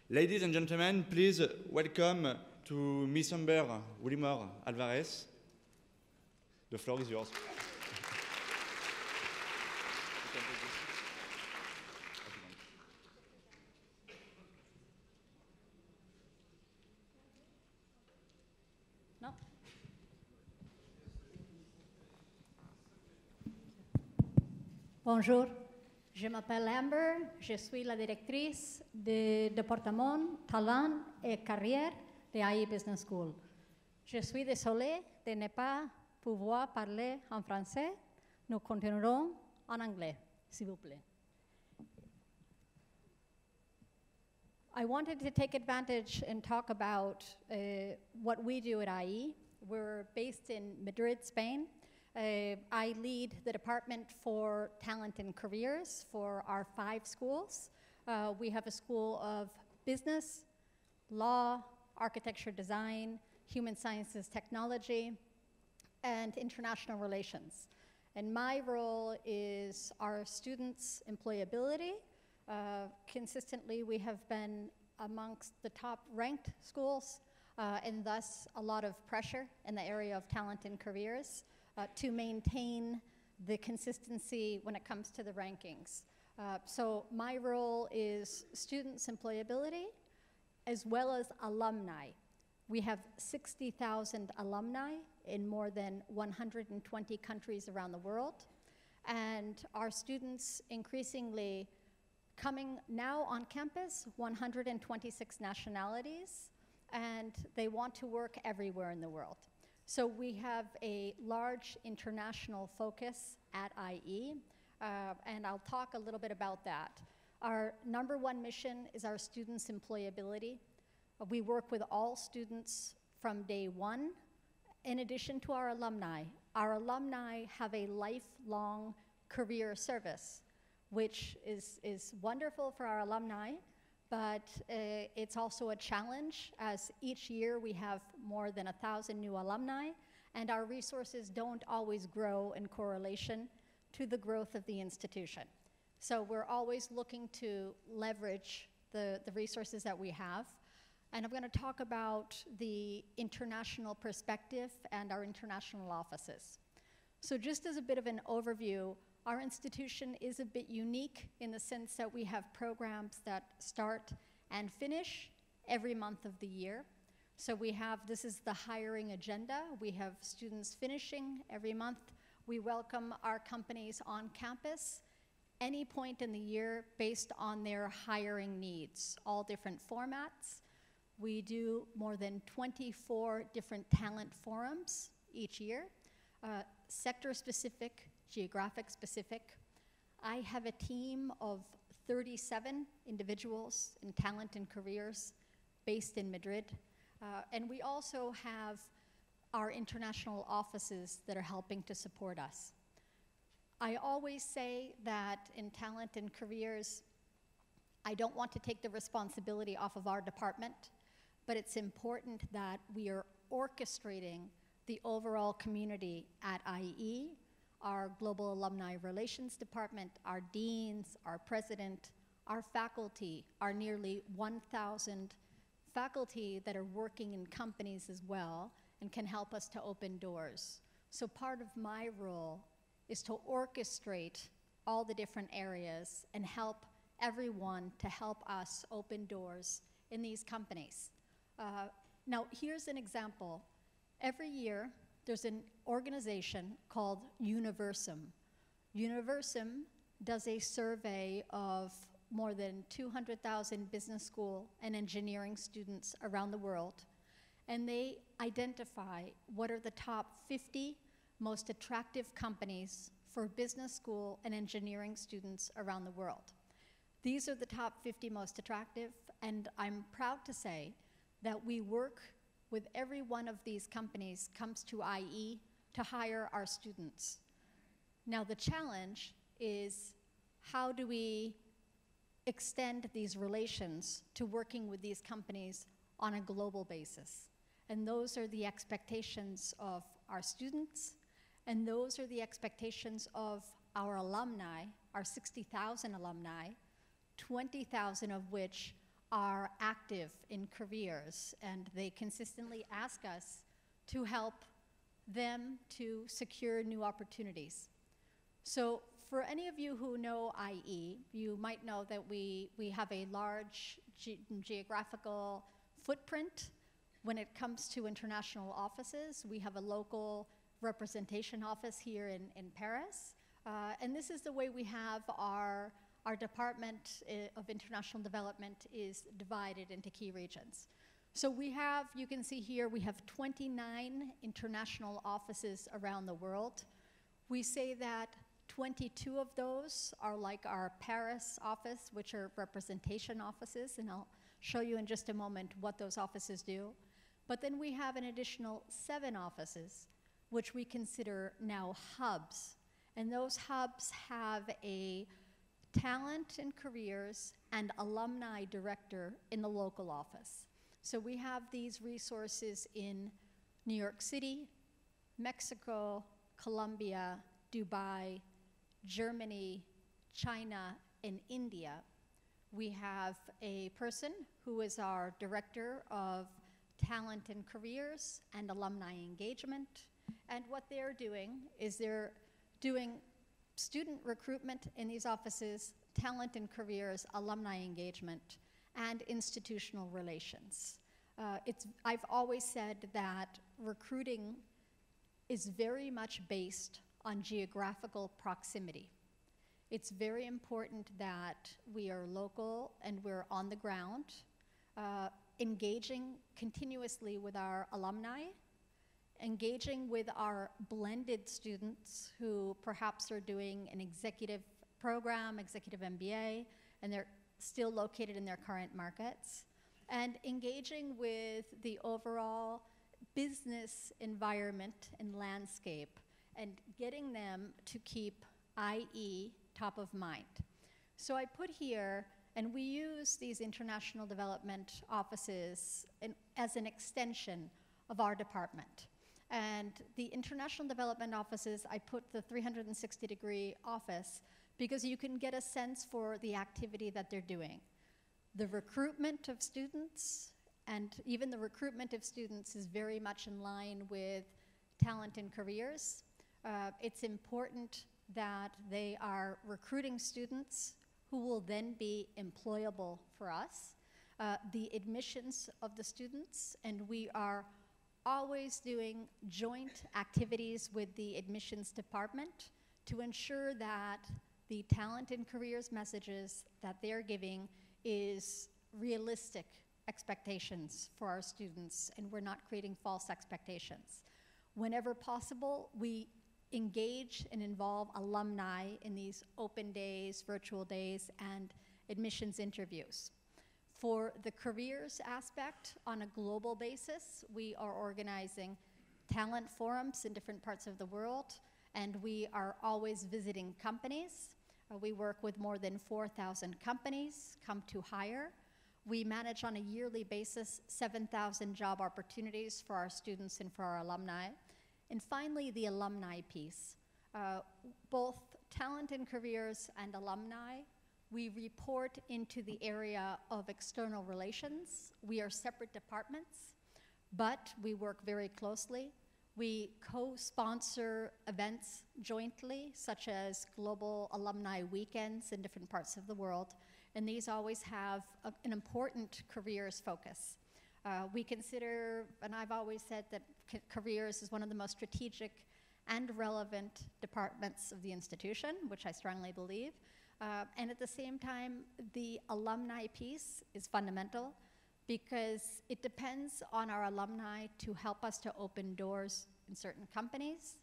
Ladies and gentlemen, please welcome to Miss Amber Wigmore Álvarez. The floor is yours. No. Bonjour, je m'appelle Amber, je suis la directrice du département talent et carrière de AI Business School. Je suis désolée de ne pas pouvoir parler en français. Nous continuerons en anglais, s'il vous plaît. I wanted to take advantage and talk about what we do at IE. We're based in Madrid, Spain. I lead the Department for Talent and Careers for our 5 schools. We have a school of business, law, architecture design, human sciences technology, and international relations. And my role is our students' employability. Consistently, we have been amongst the top ranked schools, and thus a lot of pressure in the area of talent and careers to maintain the consistency when it comes to the rankings. So my role is students' employability as well as alumni. We have 60,000 alumni in more than 120 countries around the world, and our students increasingly coming now on campus, 126 nationalities, and they want to work everywhere in the world. So we have a large international focus at IE, and I'll talk a little bit about that. Our #1 mission is our students' employability. We work with all students from day one, in addition to our alumni. Our alumni have a lifelong career service, which is wonderful for our alumni, but it's also a challenge, as each year we have more than 1,000 new alumni, and our resources don't always grow in correlation to the growth of the institution. So we're always looking to leverage the resources that we have. And I'm going to talk about the international perspective and our international offices. So just as a bit of an overview, our institution is a bit unique in the sense that we have programs that start and finish every month of the year. So we have, this is the hiring agenda. We have students finishing every month. We welcome our companies on campus any point in the year based on their hiring needs, all different formats. We do more than 24 different talent forums each year, sector-specific, geographic-specific. I have a team of 37 individuals in talent and careers based in Madrid. And we also have our international offices that are helping to support us. I always say that in talent and careers, I don't want to take the responsibility off of our department, but it's important that we are orchestrating the overall community at IE, our Global Alumni Relations Department, our deans, our president, our faculty, our nearly 1,000 faculty that are working in companies as well and can help us to open doors. So part of my role is to orchestrate all the different areas and help everyone to help us open doors in these companies. Now, here's an example. Every year, there's an organization called Universum. Universum does a survey of more than 200,000 business school and engineering students around the world, and they identify what are the top 50 most attractive companies for business school and engineering students around the world. These are the top 50 most attractive, and I'm proud to say that we work with every one of these companies comes to IE to hire our students. Now the challenge is, how do we extend these relations to working with these companies on a global basis? And those are the expectations of our students, and those are the expectations of our alumni, our 60,000 alumni, 20,000 of which are active in careers, and they consistently ask us to help them to secure new opportunities. So for any of you who know IE, you might know that we have a large geographical footprint when it comes to international offices. We have a local representation office here in Paris. And this is the way we have our Department of International Development is divided into key regions. So we have, you can see here, we have 29 international offices around the world. We say that 22 of those are like our Paris office, which are representation offices, and I'll show you in just a moment what those offices do. But then we have an additional 7 offices, which we consider now hubs. And those hubs have a talent and careers and alumni director in the local office. So we have these resources in New York City, Mexico, Colombia, Dubai, Germany, China, and India. We have a person who is our director of talent and careers and alumni engagement. And what they're doing is they're doing student recruitment in these offices, talent and careers, alumni engagement, and institutional relations. I've always said that recruiting is very much based on geographical proximity. It's very important that we are local and we're on the ground, engaging continuously with our alumni, engaging with our blended students who perhaps are doing an executive program, executive MBA, and they're still located in their current markets, and engaging with the overall business environment and landscape, and getting them to keep IE top of mind. So I put here, and we use these international development offices as an extension of our department. And the international development offices, I put the 360-degree office because you can get a sense for the activity that they're doing. The recruitment of students, and even the recruitment of students is very much in line with talent and careers. It's important that they are recruiting students who will then be employable for us. The admissions of the students, and we are always doing joint activities with the admissions department to ensure that the talent and careers messages that they're giving is realistic expectations for our students, and we're not creating false expectations. Whenever possible, we engage and involve alumni in these open days, virtual days, and admissions interviews. For the careers aspect, on a global basis, we are organizing talent forums in different parts of the world, and we are always visiting companies. We work with more than 4,000 companies, come to hire. We manage on a yearly basis 7,000 job opportunities for our students and for our alumni. And finally, the alumni piece. Both talent and careers and alumni, we report into the area of external relations. We are separate departments, but we work very closely. We co-sponsor events jointly, such as global alumni weekends in different parts of the world, and these always have an important careers focus. We consider, and I've always said that careers is one of the most strategic and relevant departments of the institution, which I strongly believe. And at the same time, the alumni piece is fundamental because it depends on our alumni to help us to open doors in certain companies.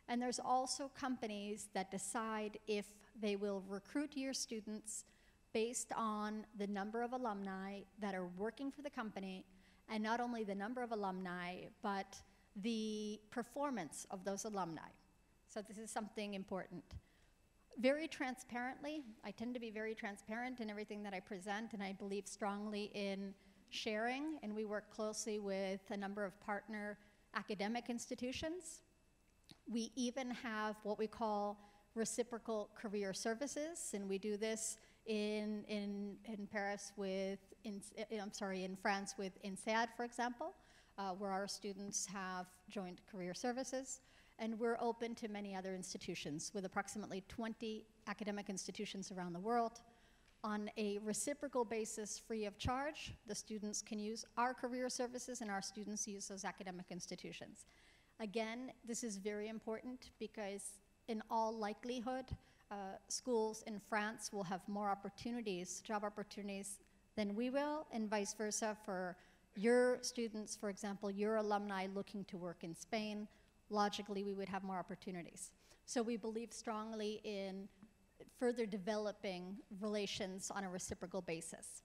And there's also companies that decide if they will recruit your students based on the number of alumni that are working for the company, and not only the number of alumni, but the performance of those alumni. So this is something important. Very transparently, I tend to be very transparent in everything that I present, and I believe strongly in sharing, and we work closely with a number of partner academic institutions. We even have what we call reciprocal career services, and we do this in Paris with, in France with INSEAD, for example, where our students have joined career services. And we're open to many other institutions with approximately 20 academic institutions around the world. On a reciprocal basis, free of charge, the students can use our career services and our students use those academic institutions. Again, this is very important because in all likelihood, schools in France will have more opportunities, job opportunities, than we will, and vice versa for your students, for example, your alumni looking to work in Spain. Logically, we would have more opportunities. So we believe strongly in further developing relations on a reciprocal basis.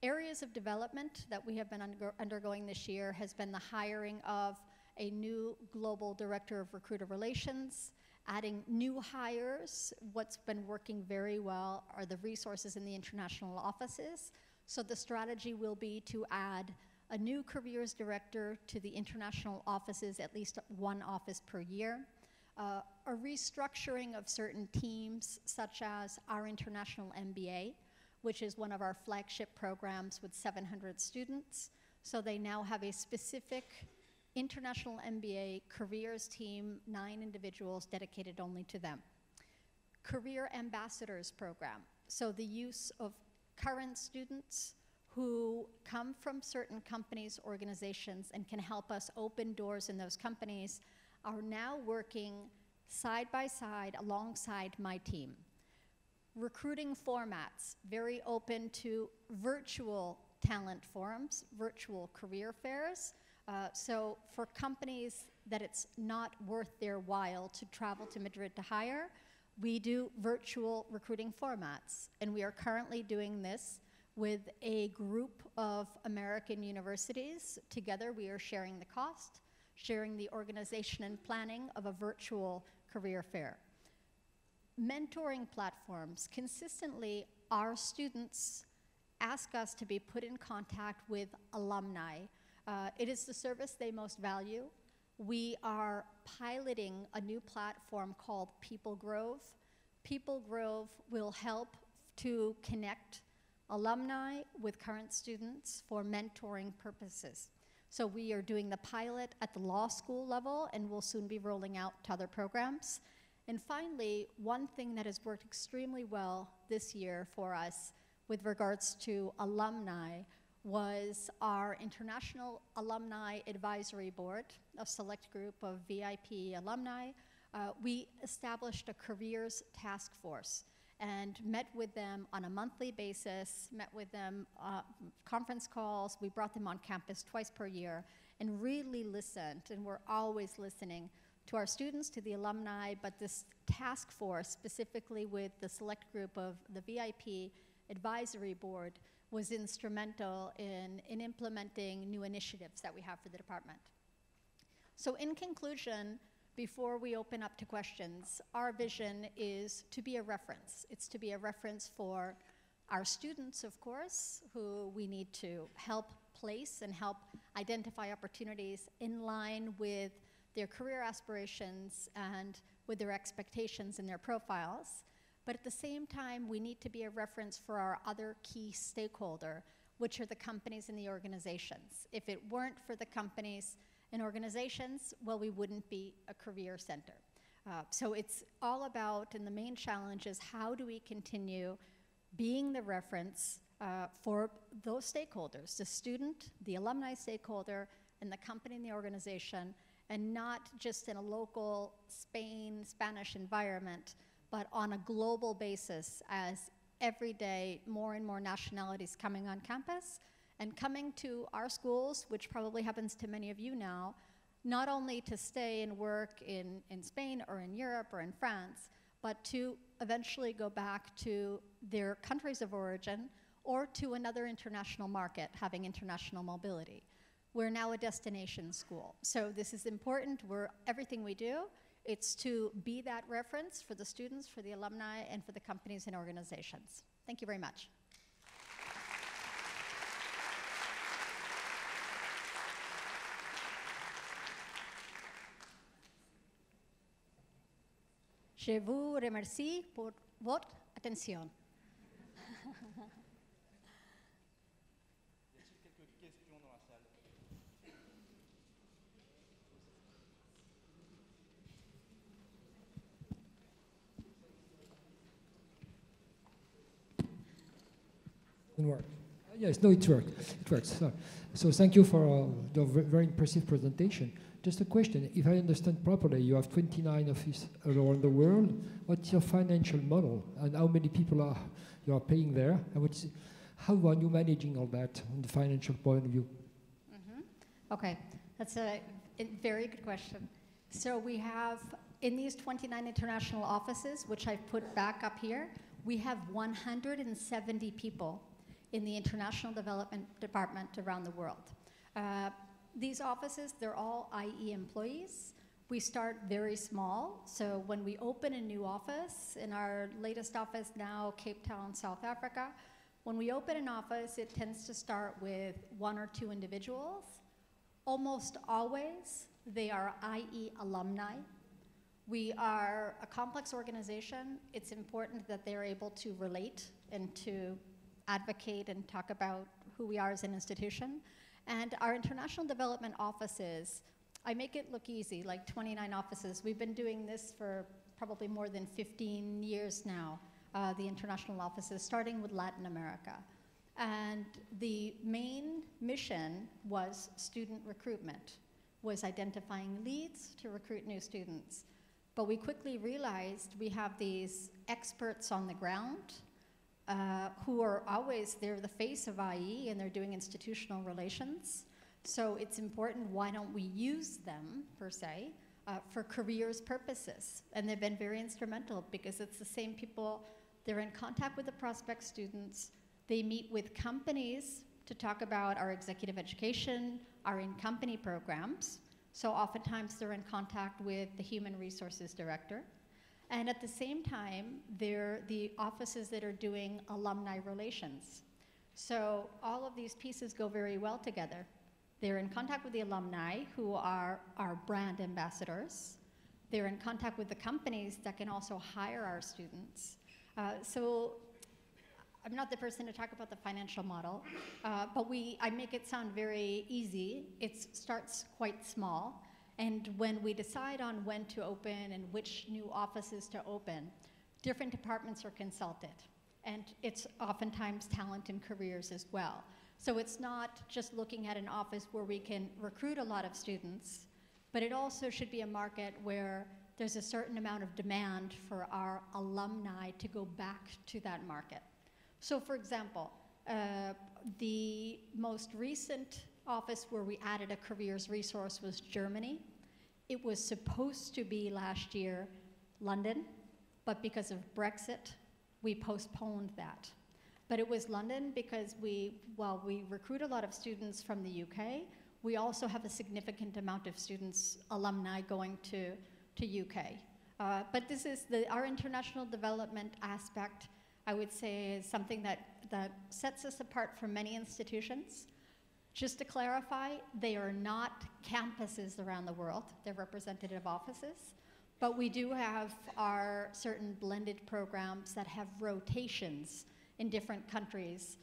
Areas of development that we have been undergoing this year has been the hiring of a new global director of recruiter relations, adding new hires. What's been working very well are the resources in the international offices. So the strategy will be to add a new careers director to the international offices, at least one office per year. A restructuring of certain teams, such as our international MBA, which is one of our flagship programs with 700 students. So they now have a specific international MBA careers team, 9 individuals dedicated only to them. Career ambassadors program, so the use of current students who come from certain companies, organizations, and can help us open doors in those companies are now working side by side alongside my team. Recruiting formats, very open to virtual talent forums, virtual career fairs. So for companies that it's not worth their while to travel to Madrid to hire, we do virtual recruiting formats. And we are currently doing this with a group of American universities. Together, we are sharing the cost, sharing the organization and planning of a virtual career fair. Mentoring platforms. Consistently, our students ask us to be put in contact with alumni. It is the service they most value. We are piloting a new platform called People Grove. People Grove will help to connect alumni with current students for mentoring purposes. So we are doing the pilot at the law school level, and we'll soon be rolling out to other programs. And finally, one thing that has worked extremely well this year for us with regards to alumni was our International Alumni Advisory Board, a select group of VIP alumni. We established a careers task force and met with them on a monthly basis, met with them conference calls. We brought them on campus twice per year and really listened, and we're always listening to our students, to the alumni, but this task force, specifically with the select group of the VIP Advisory Board, was instrumental in implementing new initiatives that we have for the department. So in conclusion, before we open up to questions, our vision is to be a reference. It's to be a reference for our students, of course, who we need to help place and help identify opportunities in line with their career aspirations and with their expectations and their profiles. But at the same time, we need to be a reference for our other key stakeholder, which are the companies and the organizations. If it weren't for the companies and organizations, well, we wouldn't be a career center. So it's all about, and the main challenge is, how do we continue being the reference for those stakeholders, the student, the alumni stakeholder, and the company and the organization, and not just in a local Spanish environment, but on a global basis, as every day more and more nationalities coming on campus and coming to our schools, which probably happens to many of you now, not only to stay and work in Spain or in Europe or in France, but to eventually go back to their countries of origin or to another international market, having international mobility. We're now a destination school. So this is important. Everything we do, it's to be that reference for the students, for the alumni, and for the companies and organizations. Thank you very much. Je vous remercie pour votre attention. Didn't work. Yes, no, it works. It works. So thank you for the very impressive presentation. Just a question, if I understand properly, you have 29 offices around the world. What's your financial model, and how many people you are paying there? And how are you managing all that on the financial point of view? Okay, that's a very good question. So we have, in these 29 international offices, which I've put back up here, we have 170 people in the International Development Department around the world. These offices, they're all IE employees. We start very small, so when we open a new office, in our latest office now, Cape Town, South Africa, when we open an office, it tends to start with 1 or 2 individuals. Almost always, they are IE alumni. We are a complex organization. It's important that they're able to relate and to advocate and talk about who we are as an institution. And our international development offices, I make it look easy, like 29 offices. We've been doing this for probably more than 15 years now, the international offices, starting with Latin America. And the main mission was student recruitment, was identifying leads to recruit new students. But we quickly realized we have these experts on the ground who are always, they're the face of IE and they're doing institutional relations. So it's important, why don't we use them, per se, for careers purposes? And they've been very instrumental because it's the same people, they're in contact with the prospect students, they meet with companies to talk about our executive education, our in-company programs. So oftentimes they're in contact with the human resources director. And at the same time, they're the offices that are doing alumni relations. So all of these pieces go very well together. They're in contact with the alumni, who are our brand ambassadors. They're in contact with the companies that can also hire our students. So I'm not the person to talk about the financial model, but I make it sound very easy. It starts quite small. And when we decide on when to open and which new offices to open, different departments are consulted. And it's oftentimes talent and careers as well. So it's not just looking at an office where we can recruit a lot of students, but it also should be a market where there's a certain amount of demand for our alumni to go back to that market. So for example, the most recent office where we added a careers resource was Germany. It was supposed to be last year London, but because of Brexit, we postponed that. But it was London because while we recruit a lot of students from the UK, we also have a significant amount of students, alumni, going to UK. But this is our international development aspect, I would say, is something that sets us apart from many institutions. Just to clarify, they are not campuses around the world. They're representative offices. But we do have our certain blended programs that have rotations in different countries.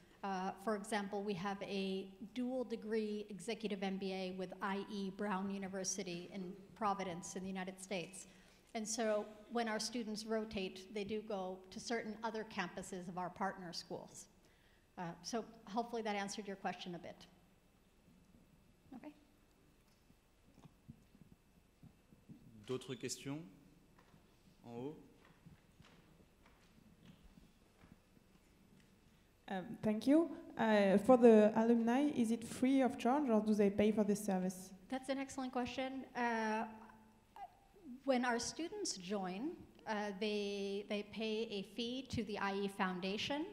For example, we have a dual degree executive MBA with IE Brown University in Providence in the United States. And so when our students rotate, they do go to certain other campuses of our partner schools. So hopefully that answered your question a bit. Okay. D'autres questions? En haut? Thank you. For the alumni, is it free of charge or do they pay for this service? That's an excellent question. When our students join, they pay a fee to the IE Foundation.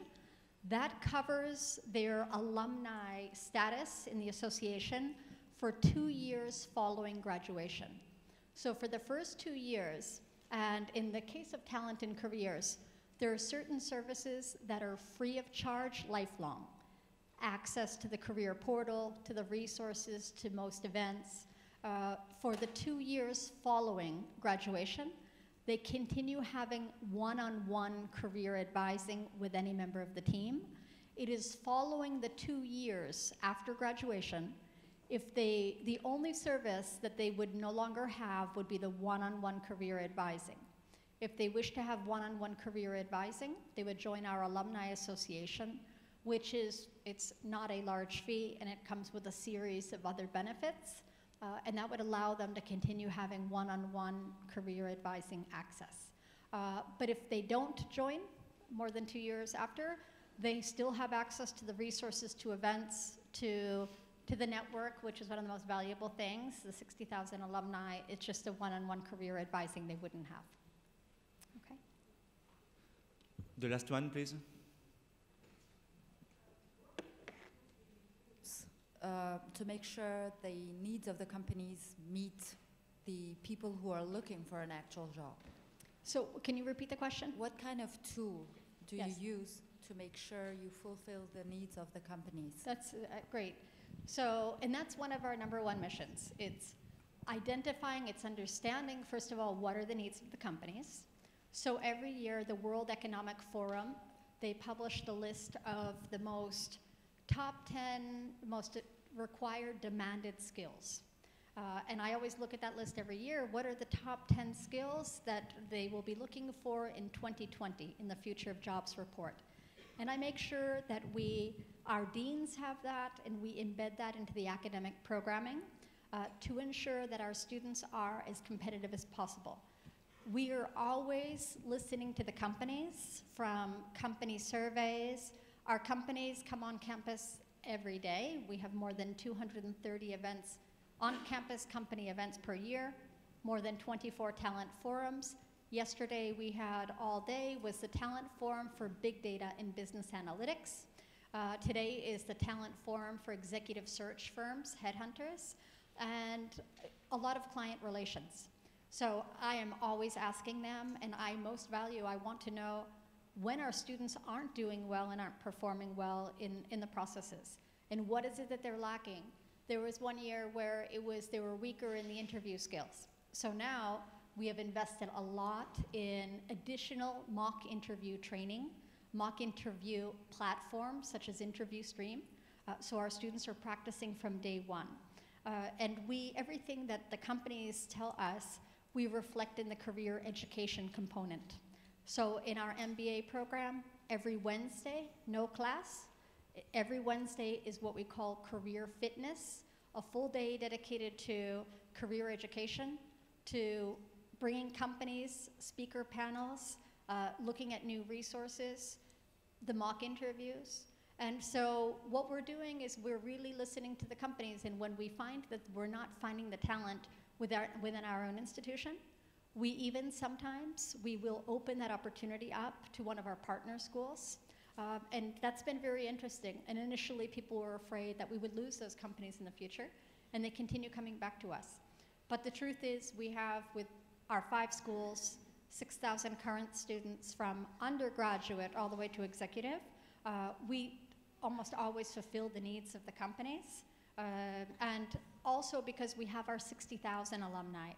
That covers their alumni status in the association for 2 years following graduation. So for the first 2 years, and in the case of talent and careers, there are certain services that are free of charge lifelong. Access to the career portal, to the resources, to most events, for the 2 years following graduation. they continue having one-on-one career advising with any member of the team. It is following the 2 years after graduation. If the only service that they would no longer have would be the one-on-one career advising. If they wish to have one-on-one career advising, they would join our Alumni Association, which it's not a large fee, and it comes with a series of other benefits, and that would allow them to continue having one-on-one career advising access. But if they don't join more than 2 years after, they still have access to the resources, to events, to the network, which is one of the most valuable things, the 60,000 alumni. It's just a one-on-one career advising they wouldn't have. Okay. The last one, please. To make sure the needs of the companies meet the people who are looking for an actual job. So can you repeat the question? What kind of tool do Yes. you use to make sure you fulfill the needs of the companies? That's great. So, and that's one of our #1 missions. It's identifying, it's understanding, first of all, what are the needs of the companies. So every year, the World Economic Forum, they publish the list of the top 10 most required demanded skills. And I always look at that list every year. What are the top 10 skills that they will be looking for in 2020 in the Future of Jobs report? And I make sure that our deans have that, and we embed that into the academic programming to ensure that our students are as competitive as possible. We are always listening to the companies, from company surveys. Our companies come on campus every day. We have more than 230 events, on-campus company events per year, more than 24 talent forums. Yesterday we had all day was the talent forum for big data and business analytics. Today is the talent forum for executive search firms, headhunters, and a lot of client relations. So I am always asking them, and I want to know when our students aren't doing well and aren't performing well in the processes, and what is it that they're lacking. There was one year where they were weaker in the interview skills. So now we have invested a lot in additional mock interview training, mock interview platforms such as Interview Stream, so our students are practicing from day one. And everything that the companies tell us, we reflect in the career education component. So in our MBA program, every Wednesday, no class. Every Wednesday is what we call career fitness, a full day dedicated to career education, to bringing companies, speaker panels, looking at new resources, the mock interviews. And so what we're doing is we're really listening to the companies, and when we find that we're not finding the talent within our own institution, we will open that opportunity up to one of our partner schools. And that's been very interesting. And initially people were afraid that we would lose those companies in the future, and they continue coming back to us. But the truth is we have, with our 5 schools, 6,000 current students from undergraduate all the way to executive. We almost always fulfill the needs of the companies. And also because we have our 60,000 alumni.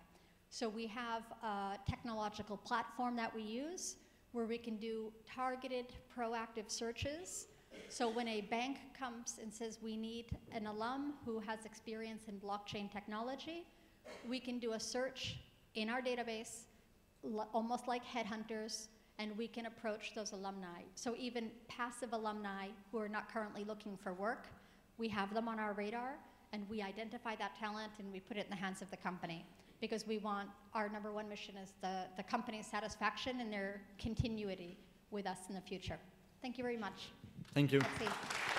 So we have a technological platform that we use where we can do targeted, proactive searches. So when a bank comes and says we need an alum who has experience in blockchain technology, we can do a search in our database, almost like headhunters, and we can approach those alumni. So even passive alumni who are not currently looking for work, we have them on our radar, and we identify that talent and we put it in the hands of the company. Because we want, our #1 mission is the company's satisfaction and their continuity with us in the future. Thank you very much. Thank you. Merci.